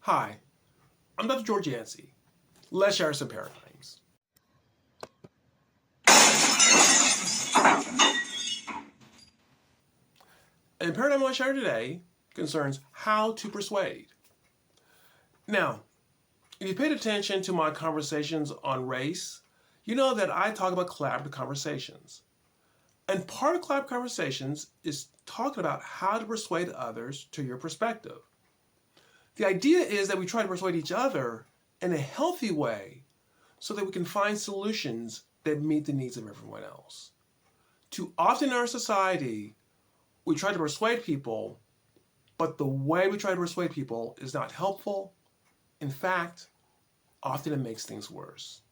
Hi, I'm Dr. George Yancey. Let's share some paradigms. And the paradigm I want to share today concerns how to persuade. Now, if you paid attention to my conversations on race, you know that I talk about collaborative conversations. And part of collaborative conversations is talking about how to persuade others to your perspective. The idea is that we try to persuade each other in a healthy way so that we can find solutions that meet the needs of everyone else. Too often in our society, we try to persuade people, but the way we try to persuade people is not helpful. In fact, often it makes things worse.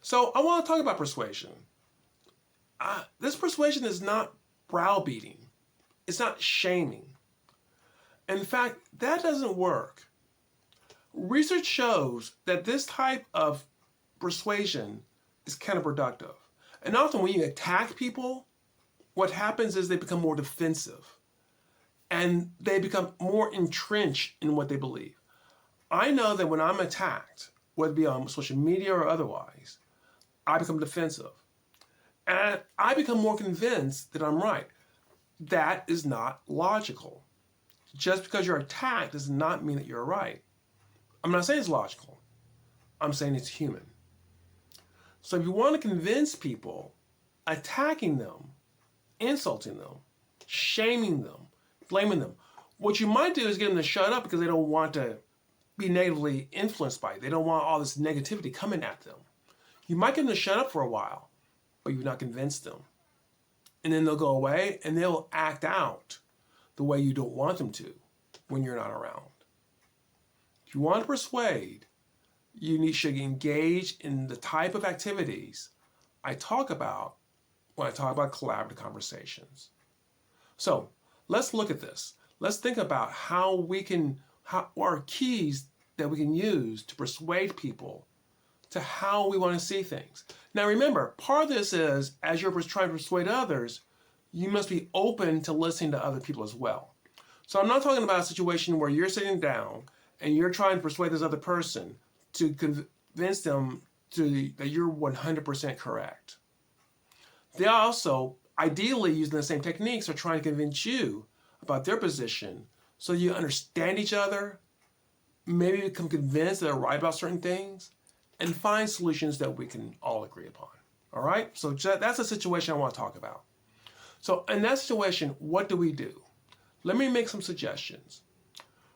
So I want to talk about persuasion. This persuasion is not browbeating. It's not shaming. In fact, that doesn't work. Research shows that this type of persuasion is counterproductive. And often when you attack people, what happens is they become more defensive and they become more entrenched in what they believe. I know that when I'm attacked, whether it be on social media or otherwise, I become defensive. And I become more convinced that I'm right. That is not logical. Just because you're attacked does not mean that you're right. I'm not saying it's logical. I'm saying it's human. So if you want to convince people, attacking them, insulting them, shaming them, blaming them, what you might do is get them to shut up because they don't want to be negatively influenced by it. They don't want all this negativity coming at them. You might get them to shut up for a while, but you've not convinced them. And then they'll go away and they'll act out the way you don't want them to when you're not around. If you want to persuade, you should engage in the type of activities I talk about when I talk about collaborative conversations. So let's look at this. Let's think about what are keys that we can use to persuade people to how we want to see things. Now remember, part of this is, as you're trying to persuade others, you must be open to listening to other people as well. So I'm not talking about a situation where you're sitting down and you're trying to persuade this other person to convince them that you're 100% correct. They also, ideally using the same techniques, are trying to convince you about their position so you understand each other, maybe become convinced that they're right about certain things, and find solutions that we can all agree upon. All right? So that's a situation I want to talk about. So in that situation, what do? Let me make some suggestions.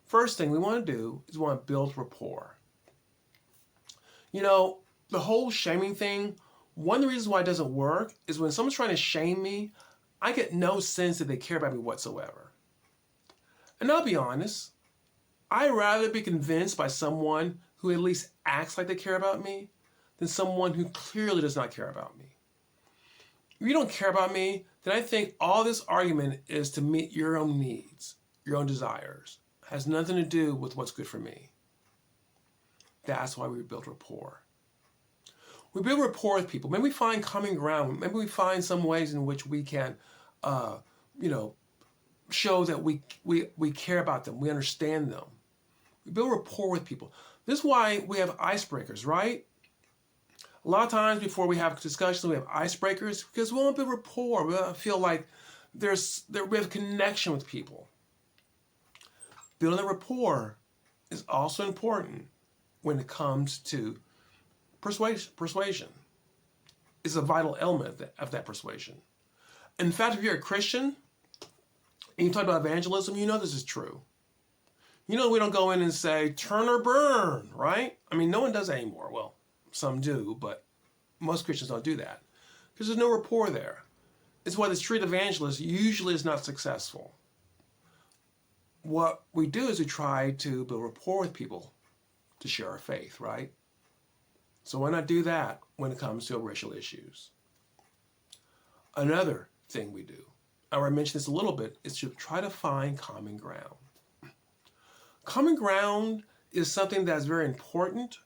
First thing we want to do is we want to build rapport. You know, the whole shaming thing, one of the reasons why it doesn't work is when someone's trying to shame me, I get no sense that they care about me whatsoever. And I'll be honest, I'd rather be convinced by someone who at least acts like they care about me than someone who clearly does not care about me. If you don't care about me, then I think all this argument is to meet your own needs, your own desires. It has nothing to do with what's good for me. That's why we build rapport. We build rapport with people. Maybe we find common ground. Maybe we find some ways in which we can, show that we care about them. We understand them. We build rapport with people. This is why we have icebreakers, right? A lot of times before we have discussions, we have icebreakers because we want to build rapport. We want to feel like we have connection with people. Building a rapport is also important when it comes to persuasion. It's a vital element of that persuasion. In fact, if you're a Christian and you talk about evangelism, you know this is true. You know we don't go in and say, turn or burn, right? I mean, no one does that anymore. Well, some do, but most Christians don't do that because there's no rapport there. It's why the street evangelist usually is not successful. What we do is we try to build rapport with people to share our faith, right? So why not do that when it comes to racial issues? Another thing we do, I already mentioned this a little bit, is to try to find common ground. Common ground is something that's very important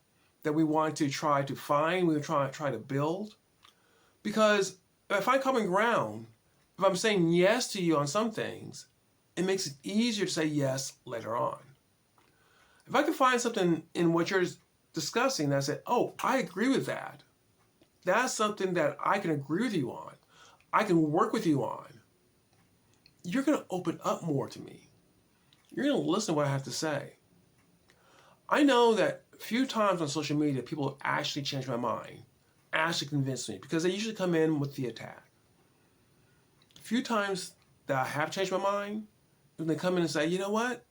that we want to try to find, we try to build. Because if I find common ground, if I'm saying yes to you on some things, it makes it easier to say yes later on. If I can find something in what you're discussing that I say, oh, I agree with that. That's something that I can agree with you on. I can work with you on. You're going to open up more to me. You're going to listen to what I have to say. I know that a few times on social media, people actually change my mind, actually convince me, because they usually come in with the attack. A few times that I have changed my mind, when they come in and say, you know what?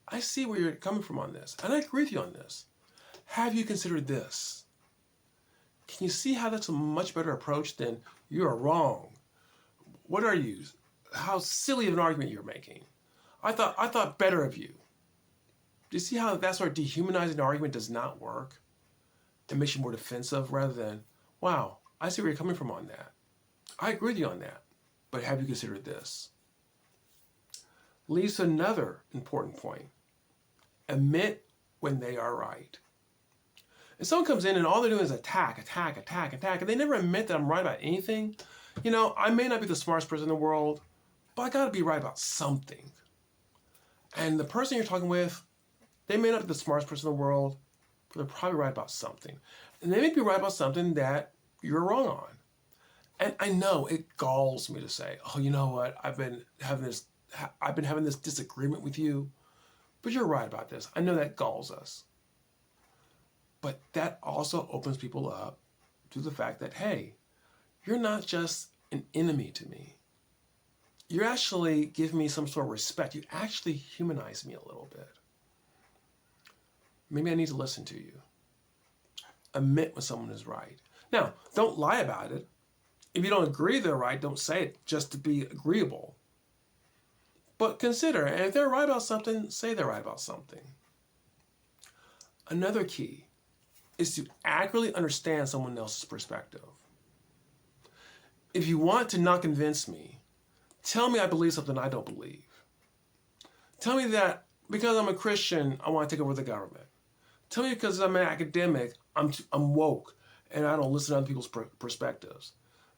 I see where you're coming from on this, and I agree with you on this. Have you considered this? Can you see how that's a much better approach than you are wrong? What are you? How silly of an argument you're making. I thought better of you. Do you see how that sort of dehumanizing argument does not work? It makes you more defensive rather than, wow, I see where you're coming from on that. I agree with you on that, but have you considered this? Leads to another important point. Admit when they are right. And someone comes in and all they're doing is attack, and they never admit that I'm right about anything. You know, I may not be the smartest person in the world, but I gotta be right about something. And the person you're talking with, they may not be the smartest person in the world, but they're probably right about something. And they may be right about something that you're wrong on. And I know it galls me to say, oh, you know what? I've been having this disagreement with you, but you're right about this. I know that galls us. But that also opens people up to the fact that, hey, you're not just an enemy to me. You actually give me some sort of respect. You actually humanize me a little bit. Maybe I need to listen to you. Admit when someone is right. Now, don't lie about it. If you don't agree they're right, don't say it just to be agreeable. But consider, and if they're right about something, say they're right about something. Another key is to accurately understand someone else's perspective. If you want to not convince me, tell me I believe something I don't believe. Tell me that because I'm a Christian, I want to take over the government. Tell me because I'm an academic, I'm woke and I don't listen to other people's perspectives.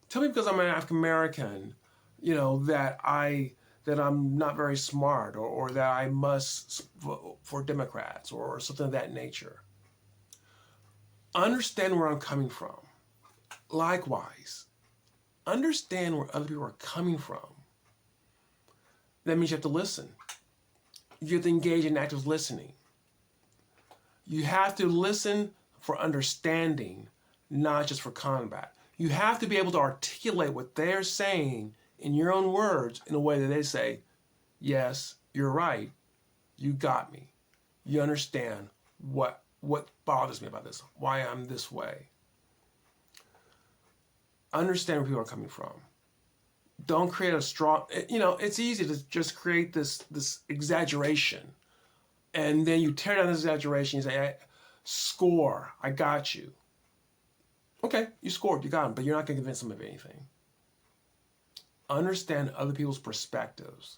Tell me because I'm an African American, you know, that I'm not very smart or that I must vote for Democrats or something of that nature. Understand where I'm coming from. Likewise, understand where other people are coming from. That means you have to listen. You have to engage in active listening. You have to listen for understanding, not just for combat. You have to be able to articulate what they're saying in your own words in a way that they say, yes, you're right. You got me. You understand what bothers me about this, why I'm this way. Understand where people are coming from. Don't create a strong, it's easy to just create this exaggeration. And then you tear down this exaggeration, you say, score, I got you. Okay, you scored, you got him, but you're not going to convince them of anything. Understand other people's perspectives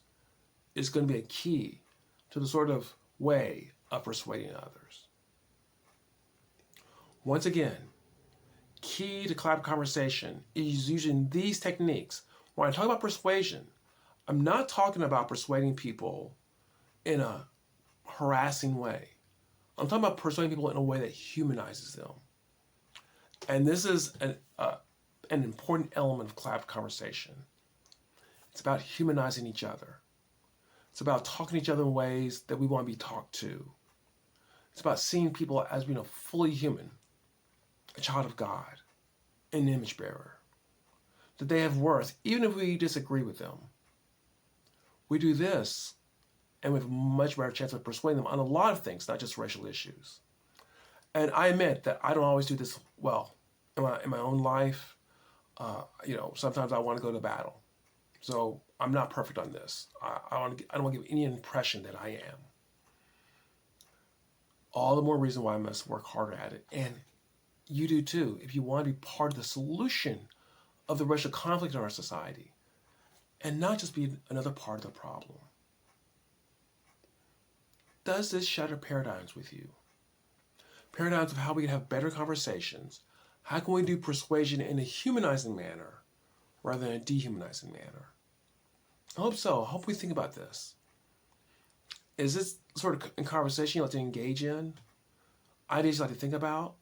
is going to be a key to the sort of way of persuading others. Once again, key to collaborative conversation is using these techniques. When I talk about persuasion, I'm not talking about persuading people in a harassing way. I'm talking about persuading people in a way that humanizes them. And this is an important element of collaborative conversation. It's about humanizing each other. It's about talking to each other in ways that we want to be talked to. It's about seeing people as being fully human, a child of God, an image bearer, that they have worth, even if we disagree with them. We do this, and we have a much better chance of persuading them on a lot of things, not just racial issues. And I admit that I don't always do this well in my own life. Sometimes I want to go to battle. So I'm not perfect on this. I don't want to give any impression that I am. All the more reason why I must work harder at it. And you do too, if you want to be part of the solution of the racial conflict in our society, and not just be another part of the problem. Does this shatter paradigms with you? Paradigms of how we can have better conversations. How can we do persuasion in a humanizing manner rather than a dehumanizing manner? I hope so. I hope we think about this. Is this sort of a conversation you like to engage in? Ideas you like to think about?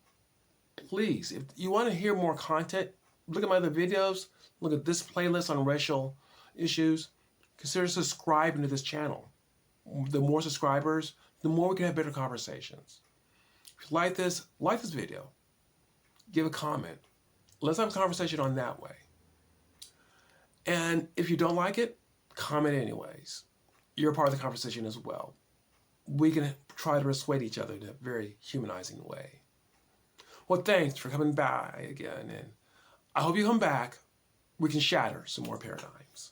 Please, if you want to hear more content, look at my other videos, look at this playlist on racial issues. Consider subscribing to this channel. The more subscribers, the more we can have better conversations. If you like this video. Give a comment. Let's have a conversation on that way. And if you don't like it, comment anyways. You're a part of the conversation as well. We can try to persuade each other in a very humanizing way. Well, thanks for coming by again, and I hope you come back. We can shatter some more paradigms.